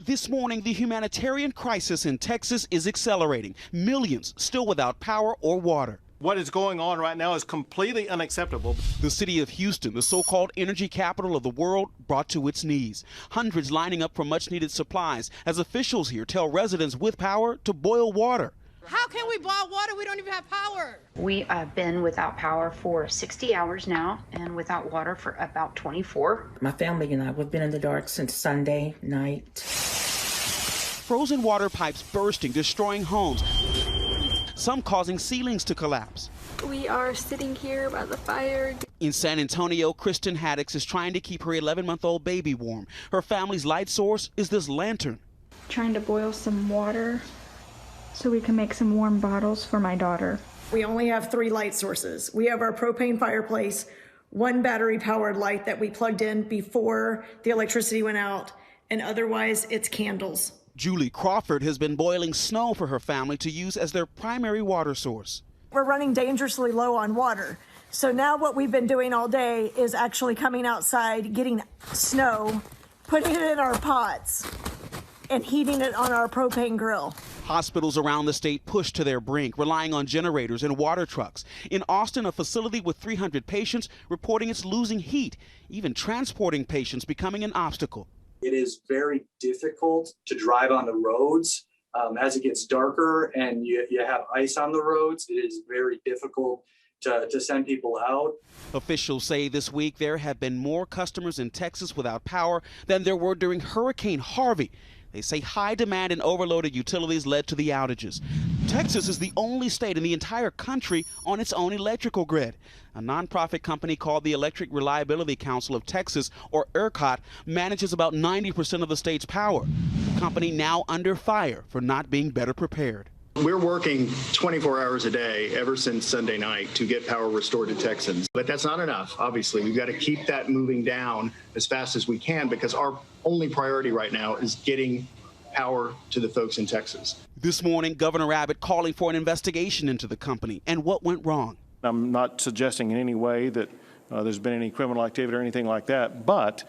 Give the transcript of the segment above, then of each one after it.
This morning, the humanitarian crisis in Texas is accelerating. Millions still without power or water. What is going on right now is completely unacceptable. The city of Houston, the so-called energy capital of the world, brought to its knees. Hundreds lining up for much-needed supplies as officials here tell residents with power to boil water. How can we boil water? We don't even have power. We have been without power for 60 hours now and without water for about 24. My family and I, we've been in the dark since Sunday night. Frozen water pipes bursting, destroying homes, some causing ceilings to collapse. We are sitting here by the fire. In San Antonio, Kristen Haddix is trying to keep her 11-month-old baby warm. Her family's light source is this lantern. Trying to boil some water so we can make some warm bottles for my daughter. We only have 3 light sources. We have our propane fireplace, 1 battery-powered light that we plugged in before the electricity went out, and otherwise it's candles. Julie Crawford has been boiling snow for her family to use as their primary water source. We're running dangerously low on water. So now what we've been doing all day is actually coming outside, getting snow, putting it in our pots, and heating it on our propane grill. Hospitals around the state pushed to their brink, relying on generators and water trucks. In Austin, a facility with 300 patients reporting it's losing heat, even transporting patients becoming an obstacle. It is very difficult to drive on the roads as it gets darker and you have ice on the roads. It is very difficult to send people out. Officials say this week there have been more customers in Texas without power than there were during Hurricane Harvey. They say high demand and overloaded utilities led to the outages. Texas is the only state in the entire country on its own electrical grid. A nonprofit company called the Electric Reliability Council of Texas, or ERCOT, manages about 90% of the state's power. The company now under fire for not being better prepared. We're working 24 hours a day ever since Sunday night to get power restored to Texans. But that's not enough, obviously. We've got to keep that moving down as fast as we can because our only priority right now is getting power to the folks in Texas. This morning, Governor Abbott calling for an investigation into the company and what went wrong. I'm not suggesting in any way that there's been any criminal activity or anything like that, but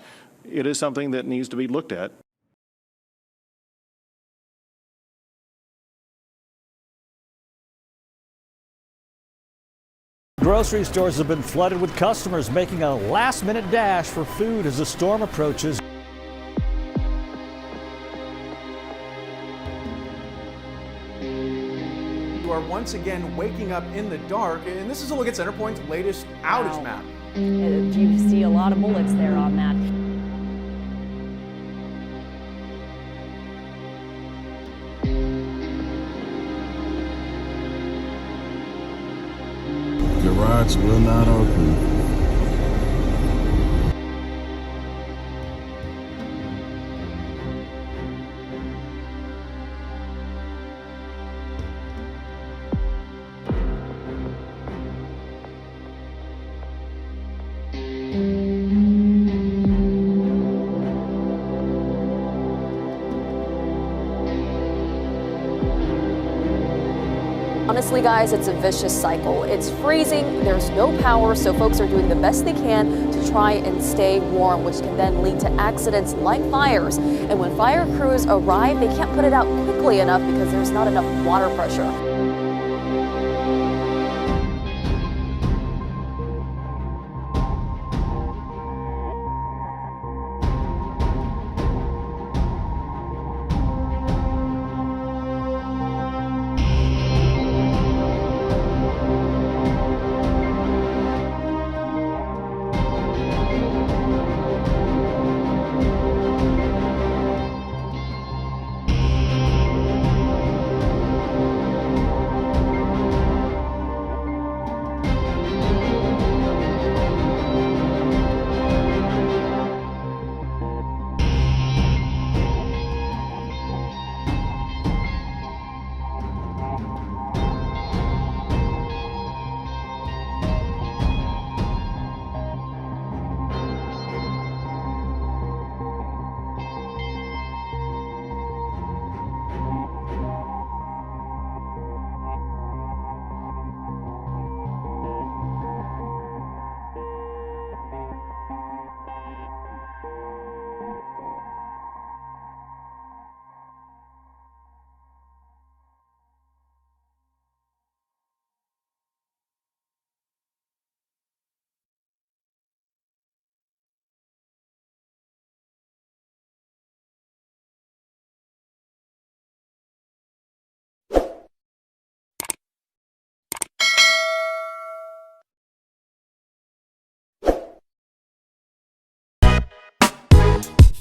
it is something that needs to be looked at. Grocery stores have been flooded with customers making a last-minute dash for food as the storm approaches. You are once again waking up in the dark, and this is a look at CenterPoint's latest outage map. You see a lot of bullets there on that. The rods will not open. Honestly, guys, it's a vicious cycle. It's freezing, there's no power, so folks are doing the best they can to try and stay warm, which can then lead to accidents like fires. And when fire crews arrive, they can't put it out quickly enough because there's not enough water pressure.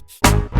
Texas.